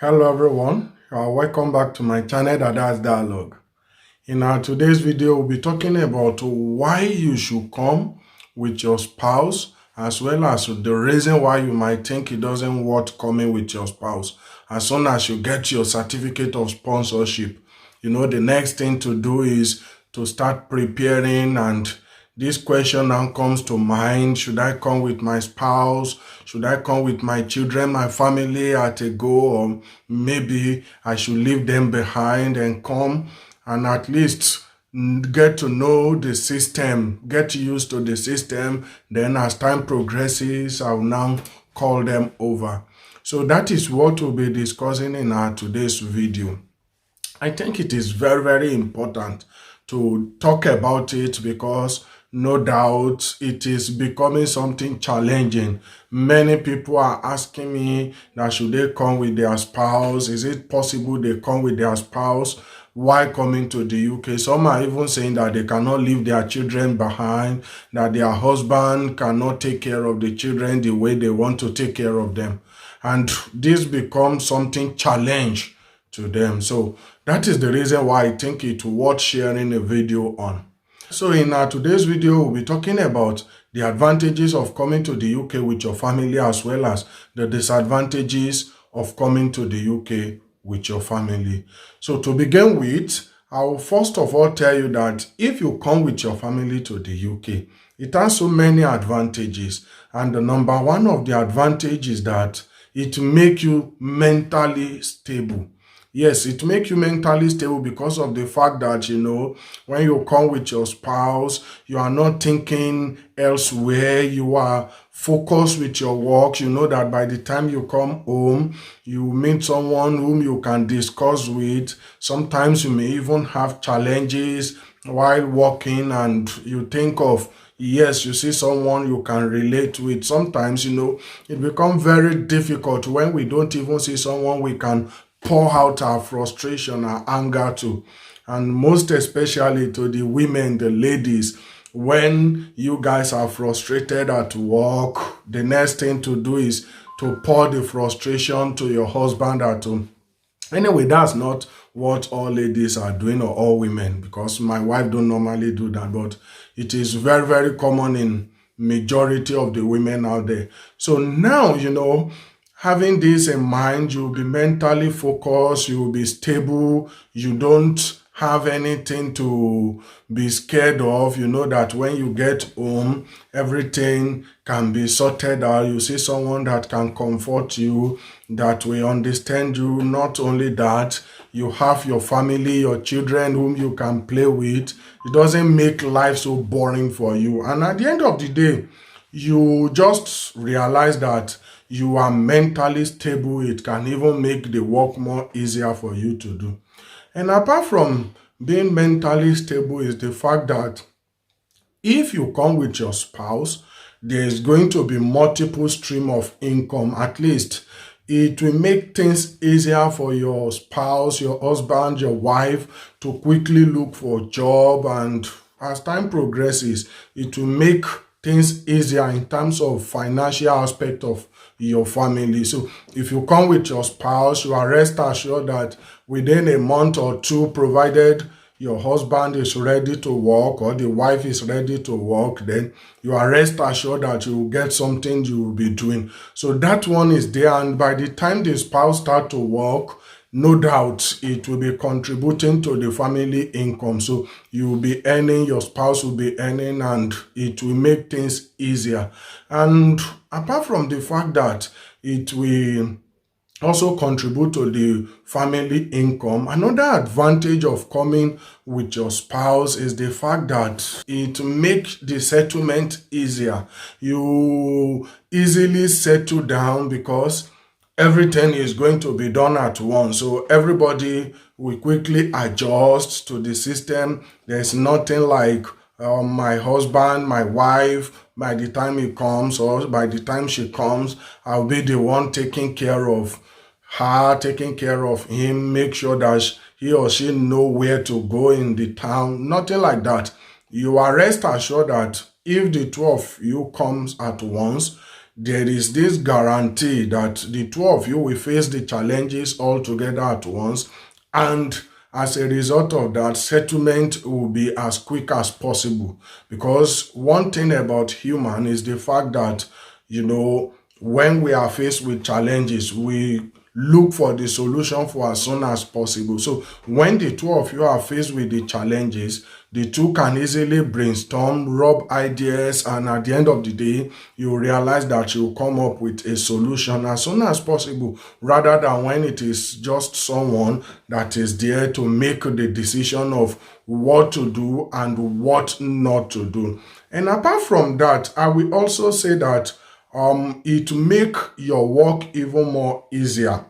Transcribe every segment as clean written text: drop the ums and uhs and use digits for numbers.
Hello everyone, welcome back to my channel Dada's Dialogue. In our today's video, we'll be talking about why you should come with your spouse, as well as the reason why you might think it doesn't worth coming with your spouse. As soon as you get your certificate of sponsorship, the next thing to do is to start preparing, and this question now comes to mind. Should I come with my spouse? Should I come with my children, my family at a go? Or maybe I should leave them behind and come and at least get to know the system, get used to the system. Then as time progresses, I'll now call them over. So that is what we'll be discussing in our today's video. I think it is very, very important to talk about it because no doubt it is becoming something challenging. Many people are asking me that should they come with their spouse? Is it possible they come with their spouse? Why coming to the UK? Some are even saying that they cannot leave their children behind, that their husband cannot take care of the children the way they want to take care of them. And this becomes something challenge to them. So that is the reason why I think it's worth sharing a video on. So in our today's video, we'll be talking about the advantages of coming to the UK with your family, as well as the disadvantages of coming to the UK with your family. So to begin with, I will first of all tell you that if you come with your family to the UK, it has so many advantages. And the number one of the advantage is that it makes you mentally stable. Yes, it makes you mentally stable because of the fact that, when you come with your spouse, you are not thinking elsewhere. You are focused with your work. You know that by the time you come home, you meet someone whom you can discuss with. Sometimes you may even have challenges while working, and you think of, yes, you see someone you can relate with. Sometimes, it becomes very difficult when we don't even see someone we can pour out our frustration, our anger to. And most especially to the women, the ladies, when you guys are frustrated at work, the next thing to do is to pour the frustration to your husband at home. Anyway, that's not what all ladies are doing, or all women, because my wife don't normally do that, but it is very, very common in majority of the women out there. So now, having this in mind, you'll be mentally focused, you'll be stable, you don't have anything to be scared of. You know that when you get home, everything can be sorted out. You see someone that can comfort you, that will understand you. Not only that, you have your family, your children whom you can play with. It doesn't make life so boring for you. And at the end of the day, you just realize that you are mentally stable. It can even make the work more easier for you to do. And apart from being mentally stable is the fact that if you come with your spouse, there is going to be multiple stream of income. At least it will make things easier for your spouse, your husband, your wife to quickly look for a job. And as time progresses, it will make things easier in terms of financial aspect of your family. So if you come with your spouse, you are rest assured that within a month or two, provided your husband is ready to work or the wife is ready to work, then you are rest assured that you will get something you will be doing. So that one is there, and by the time the spouse start to work, no doubt it will be contributing to the family income. So you will be earning, your spouse will be earning, and it will make things easier. And apart from the fact that it will also contribute to the family income, another advantage of coming with your spouse is the fact that it makes the settlement easier. You easily settle down because everything is going to be done at once. So everybody will quickly adjust to the system. There's nothing like my husband, my wife, by the time he comes or by the time she comes, I'll be the one taking care of her, taking care of him, make sure that he or she know where to go in the town. Nothing like that. You are rest assured that if the two of you comes at once, there is this guarantee that the two of you will face the challenges all together at once, and as a result of that, settlement will be as quick as possible. Because one thing about human is the fact that, when we are faced with challenges, we look for the solution for as soon as possible. So when the two of you are faced with the challenges, the two can easily brainstorm, rub ideas, and at the end of the day, you realize that you come up with a solution as soon as possible, rather than when it is just someone that is there to make the decision of what to do and what not to do. And apart from that, I will also say that it make your work even more easier.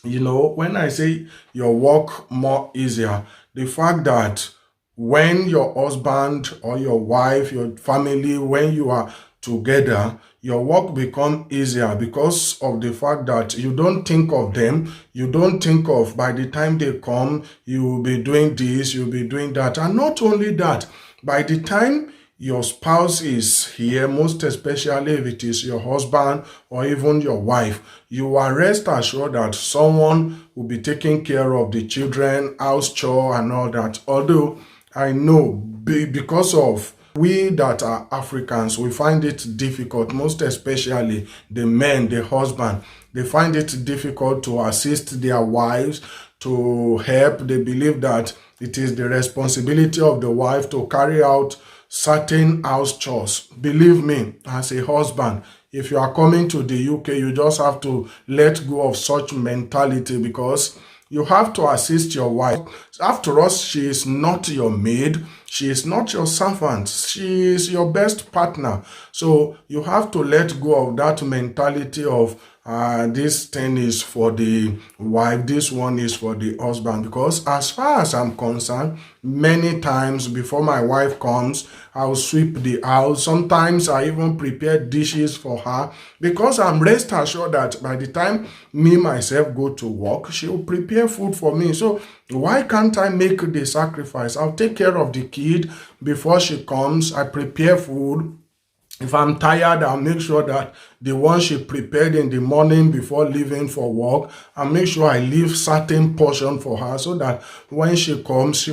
When I say your work more easier, the fact that when your husband or your wife, your family, when you are together, your work become easier because of the fact that you don't think of them. You don't think of, by the time they come, you will be doing this, you'll be doing that. And not only that, by the time your spouse is here, most especially if it is your husband or even your wife, you are rest assured that someone will be taking care of the children, house chore and all that. Although I know because of we that are Africans, we find it difficult, most especially the men, the husband, they find it difficult to assist their wives, to help. They believe that it is the responsibility of the wife to carry out certain house chores. Believe me, as a husband, if you are coming to the UK, you just have to let go of such mentality, because you have to assist your wife. After all, she is not your maid. She is not your servant. She is your best partner. So you have to let go of that mentality of this thing is for the wife, this one is for the husband. Because as far as I'm concerned, many times before my wife comes, I'll sweep the house. Sometimes I even prepare dishes for her, because I'm rest assured that by the time me myself go to work, she will prepare food for me. So why can't I make the sacrifice? I'll take care of the kid before she comes. I prepare food. If I'm tired, I'll make sure that the one she prepared in the morning before leaving for work, I'll make sure I leave certain portion for her, so that when she comes, she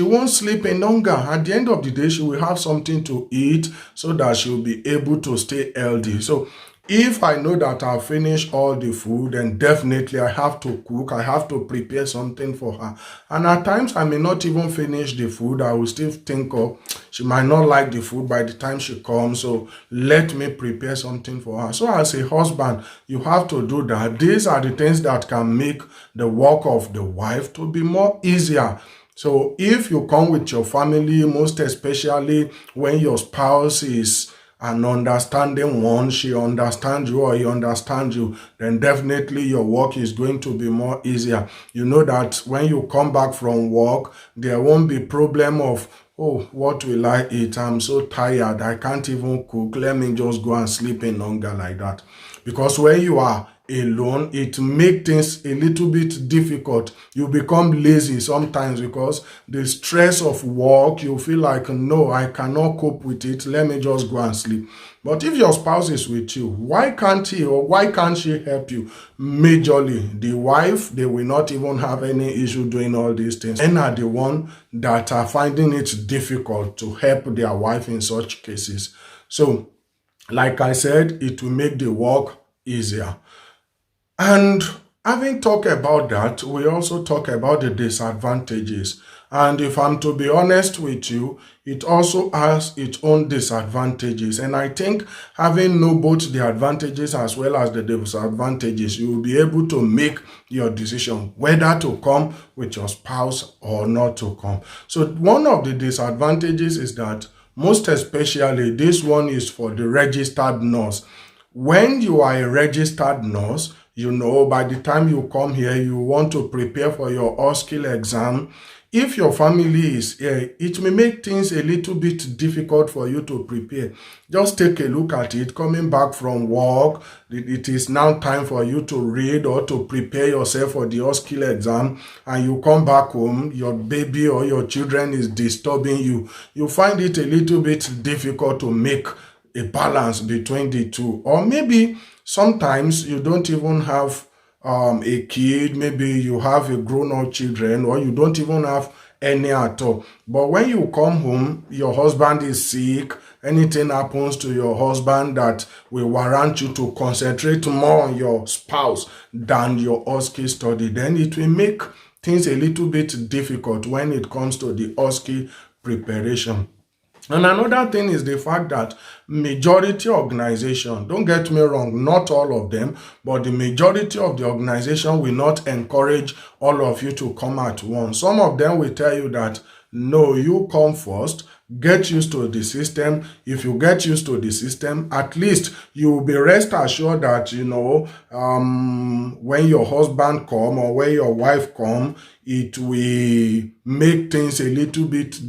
won't sleep in hunger. At the end of the day, she will have something to eat, so that she'll be able to stay healthy. So if I know that I'll finish all the food, then definitely I have to cook. I have to prepare something for her. And at times I may not even finish the food. I will still think of, she might not like the food by the time she comes. So let me prepare something for her. So as a husband, you have to do that. These are the things that can make the work of the wife to be more easier. So if you come with your family, most especially when your spouse is an understanding one, she understands you or he understands you, then definitely your work is going to be more easier. You know that when you come back from work, there won't be problem of, oh, what will I eat? I'm so tired. I can't even cook. Let me just go and sleep in hunger like that. Because when you are alone, it makes things a little bit difficult. You become lazy sometimes because the stress of work, you feel like, no, I cannot cope with it. Let me just go and sleep. But if your spouse is with you, why can't he or why can't she help you? Majorly, the wife, they will not even have any issue doing all these things. And are the one that are finding it difficult to help their wife in such cases. So, like I said, it will make the work easier. And having talked about that, we also talk about the disadvantages. And if I'm to be honest with you, it also has its own disadvantages. And I think having know both the advantages as well as the disadvantages, you will be able to make your decision whether to come with your spouse or not to come. So one of the disadvantages is that most especially this one is for the registered nurse. When you are a registered nurse, by the time you come here, you want to prepare for your OSCE exam. If your family is here, it may make things a little bit difficult for you to prepare. Just take a look at it. Coming back from work, it is now time for you to read or to prepare yourself for the OSCE exam, and you come back home, your baby or your children is disturbing you. You find it a little bit difficult to make a balance between the two. Or maybe sometimes you don't even have a kid, maybe you have a grown-up children, or you don't even have any at all. But when you come home, your husband is sick, anything happens to your husband that will warrant you to concentrate more on your spouse than your OSCE study, then it will make things a little bit difficult when it comes to the OSCE preparation. And another thing is the fact that majority organization, don't get me wrong, not all of them, but the majority of the organization will not encourage all of you to come at once. Some of them will tell you that, no, you come first, get used to the system. If you get used to the system, at least you will be rest assured that, when your husband come or when your wife come, it will make things a little bit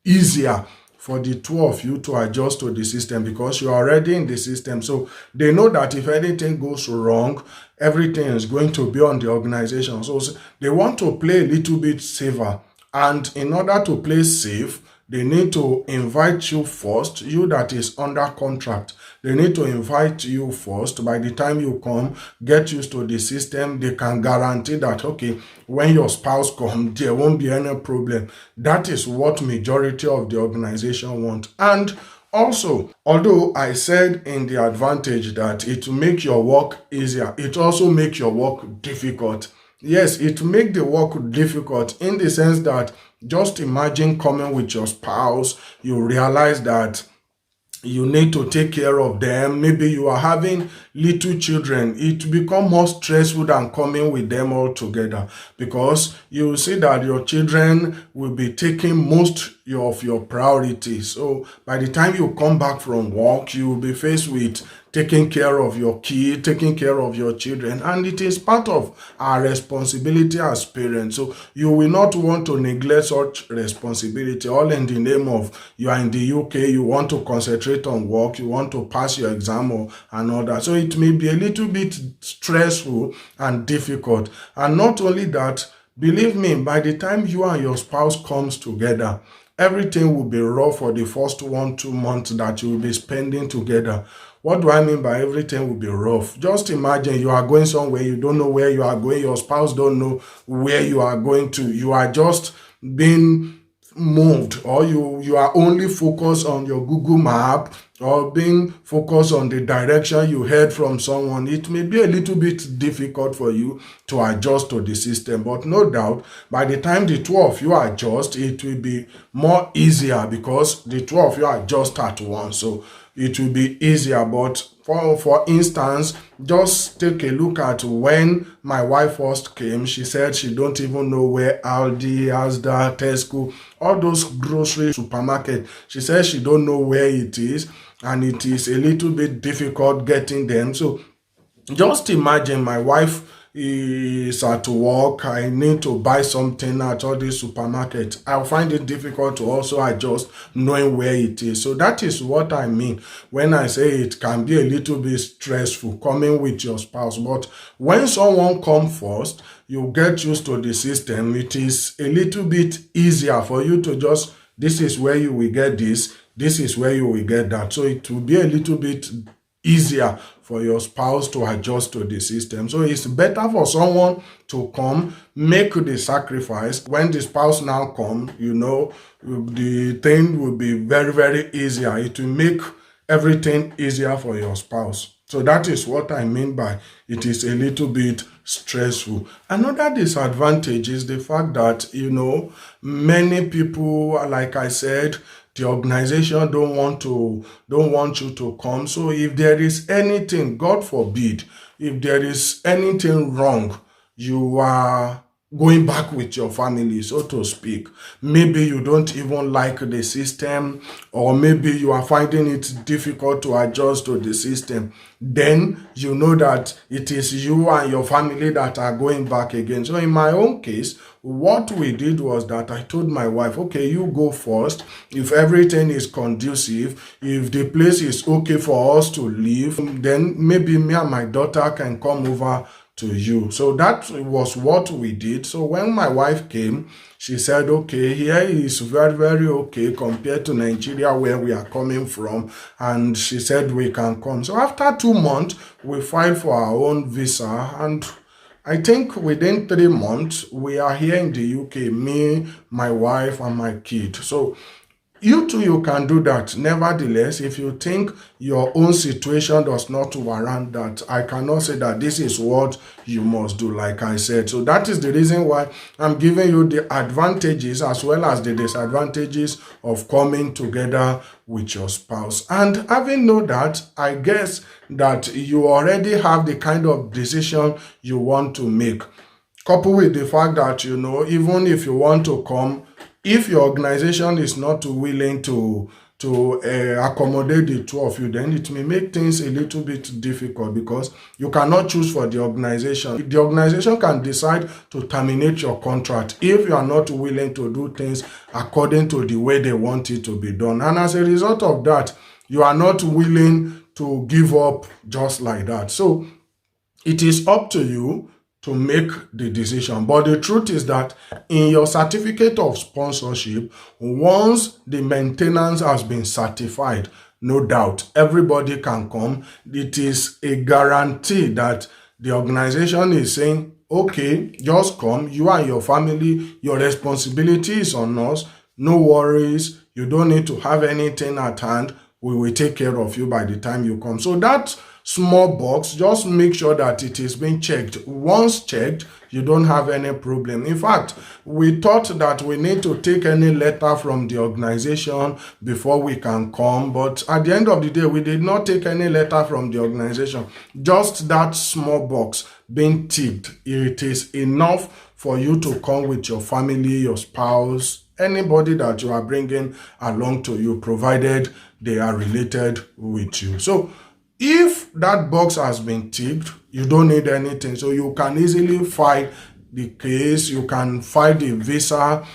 easier for the two of you to adjust to the system, because you're already in the system. So they know that if anything goes wrong, everything is going to be on the organization. So they want to play a little bit safer. And in order to play safe, they need to invite you first, you that is under contract. They need to invite you first. By the time you come, get used to the system. They can guarantee that, okay, when your spouse comes, there won't be any problem. That is what majority of the organization want. And also, although I said in the advantage that it will make your work easier, it also makes your work difficult. Yes, it makes the work difficult in the sense that just imagine coming with your spouse, you realize that you need to take care of them. Maybe you are having little children. It becomes more stressful than coming with them all together, because you see that your children will be taking most of your priorities. So by the time you come back from work, you will be faced with taking care of your kid, taking care of your children, and it is part of our responsibility as parents. So you will not want to neglect such responsibility, all in the name of you are in the UK, you want to concentrate on work, you want to pass your exam and all that. So it may be a little bit stressful and difficult. And not only that, believe me, by the time you and your spouse comes together, everything will be rough for the first 1-2 months that you will be spending together. What do I mean by everything will be rough? Just imagine you are going somewhere, you don't know where you are going, your spouse don't know where you are going to. You are just being moved, or you are only focused on your Google map, or being focused on the direction you heard from someone. It may be a little bit difficult for you to adjust to the system, but no doubt by the time the two of you adjust, it will be more easier, because the two of you adjust at once. So it will be easier. But for instance, just take a look at when my wife first came. She said she don't even know where Aldi, Asda, Tesco, all those grocery supermarket. She said she don't know where it is, and it is a little bit difficult getting them. So just imagine my wife is at work, I need to buy something at all these supermarkets. I'll find it difficult to also adjust knowing where it is. So that is what I mean when I say it can be a little bit stressful coming with your spouse. But when someone comes first, you get used to the system. It is a little bit easier for you to just, this is where you will get this is where you will get that. So it will be a little bit easier for your spouse to adjust to the system. So it's better for someone to come, make the sacrifice. When the spouse now comes, the thing will be very, very easier. It will make everything easier for your spouse. So that is what I mean by it is a little bit stressful. Another disadvantage is the fact that, many people, like I said, the organization don't want you to come. So if there is anything, God forbid, if there is anything wrong, you are going back with your family, so to speak. Maybe you don't even like the system, or maybe you are finding it difficult to adjust to the system. Then you know that it is you and your family that are going back again. So in my own case, what we did was that I told my wife, okay, you go first. If everything is conducive, if the place is okay for us to live, then maybe me and my daughter can come over to you. So that was what we did. So when my wife came, she said, okay, here is very, very okay compared to Nigeria where we are coming from. And she said we can come. So after 2 months, we filed for our own visa, and I think within 3 months, we are here in the UK, me, my wife, and my kid. So you too, you can do that. Nevertheless, if you think your own situation does not warrant that, I cannot say that this is what you must do, like I said. So that is the reason why I'm giving you the advantages as well as the disadvantages of coming together with your spouse. And having known that, I guess that you already have the kind of decision you want to make. Coupled with the fact that, even if you want to come, if your organization is not willing to accommodate the two of you, then it may make things a little bit difficult because you cannot choose for the organization. The organization can decide to terminate your contract if you are not willing to do things according to the way they want it to be done. And as a result of that, you are not willing to give up just like that. So it is up to you to make the decision. But the truth is that in your certificate of sponsorship, once the maintenance has been certified, no doubt, everybody can come. It is a guarantee that the organization is saying, okay, just come, you and your family, your responsibility is on us, no worries, you don't need to have anything at hand, we will take care of you by the time you come. So that small box, just make sure that it is being checked. Once checked, you don't have any problem. In fact, we thought that we need to take any letter from the organization before we can come, but at the end of the day, we did not take any letter from the organization. Just that small box being ticked, it is enough for you to come with your family, your spouse, anybody that you are bringing along to you, provided they are related with you. So if that box has been ticked, you don't need anything. So you can easily file the case, you can file the visa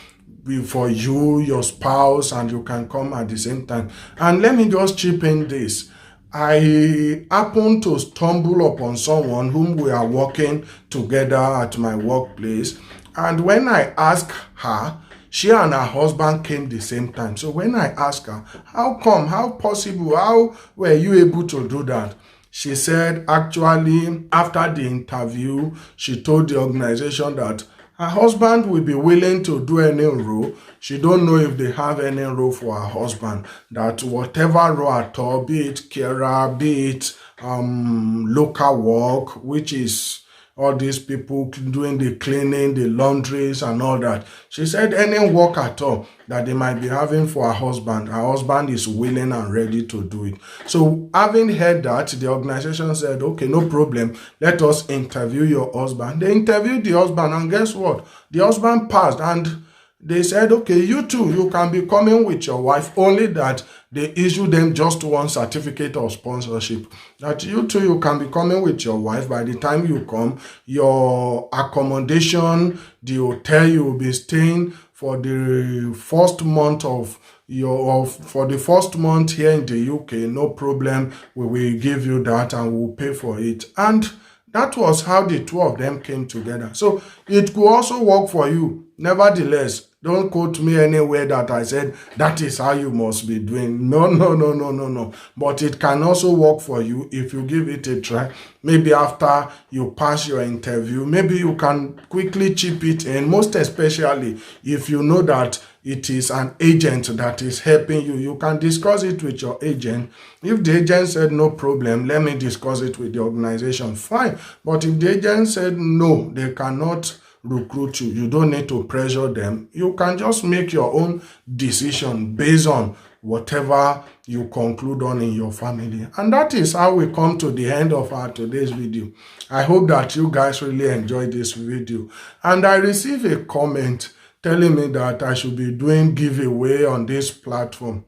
for you, your spouse, and you can come at the same time. And let me just chip in this. I happened to stumble upon someone whom we are working together at my workplace. And when I asked her, she and her husband came the same time. So when I asked her, how come, how possible, how were you able to do that? She said, actually, after the interview, she told the organization that her husband will be willing to do any role. She don't know if they have any role for her husband. That whatever role at all, be it carer, be it local work, which is all these people doing the cleaning, the laundries and all that. She said any work at all that they might be having for her husband is willing and ready to do it. So having heard that, the organization said, okay, no problem. Let us interview your husband. They interviewed the husband, and guess what? The husband passed, and they said, okay, you too, you can be coming with your wife, only that they issue them just one certificate of sponsorship. That you too, you can be coming with your wife. By the time you come, your accommodation, the hotel you will be staying for the first month for the first month here in the UK, no problem. We will give you that and we'll pay for it. And that was how the two of them came together. So it could also work for you. Nevertheless, don't quote me anywhere that I said that is how you must be doing. No. But it can also work for you if you give it a try. Maybe after you pass your interview, maybe you can quickly chip it in, most especially if you know that it is an agent that is helping you. You can discuss it with your agent. If the agent said no problem, let me discuss it with the organization, fine. But if the agent said no, they cannot recruit you, you don't need to pressure them. You can just make your own decision based on whatever you conclude on in your family. And that is how we come to the end of our today's video. I hope that you guys really enjoyed this video. And I received a comment telling me that I should be doing giveaway on this platform.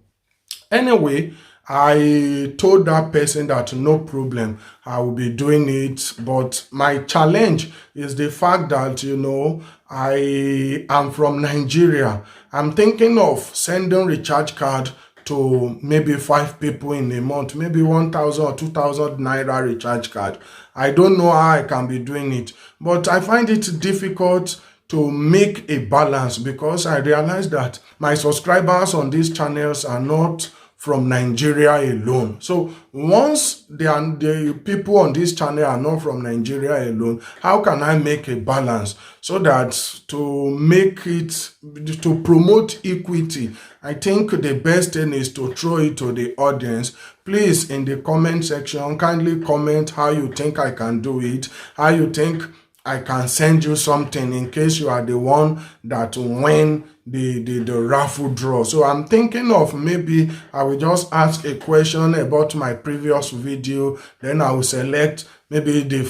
Anyway, I told that person that no problem, I will be doing it. But my challenge is the fact that, I am from Nigeria. I'm thinking of sending recharge card to to maybe 5 people in a month, maybe 1,000 or 2,000 naira recharge card. I don't know how I can be doing it, but I find it difficult to make a balance because I realize that my subscribers on these channels are not from Nigeria alone. So once the people on this channel are not from Nigeria alone, how can I make a balance so that to make it, to promote equity? I think the best thing is to throw it to the audience. Please, in the comment section, kindly comment how you think I can do it, how you think I can send you something in case you are the one that win the raffle draw. So I'm thinking of maybe I will just ask a question about my previous video, then I will select maybe the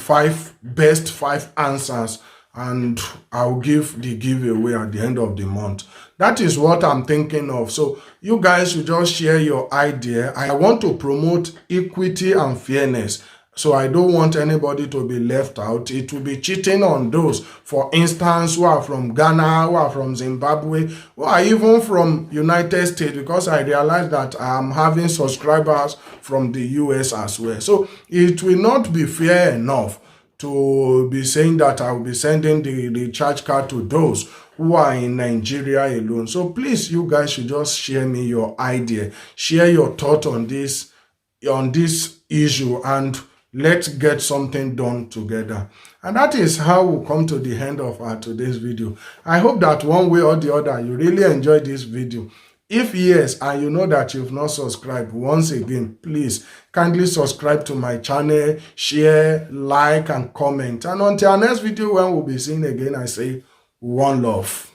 best five answers, and I'll give the giveaway at the end of the month. That is what I'm thinking of. So you guys should just share your idea. I want to promote equity and fairness. So I don't want anybody to be left out. It will be cheating on those, for instance, who are from Ghana, who are from Zimbabwe, who are even from United States, because I realize that I'm having subscribers from the US as well. So it will not be fair enough to be saying that I will be sending the recharge card to those who are in Nigeria alone. So please, you guys should just share me your idea, share your thought on this issue, and let's get something done together. And that is how we'll come to the end of our today's video. I hope that one way or the other you really enjoyed this video. If yes, and you know that you've not subscribed, once again, please kindly subscribe to my channel, share, like, and comment. And until our next video when we'll be seeing again, I say one love.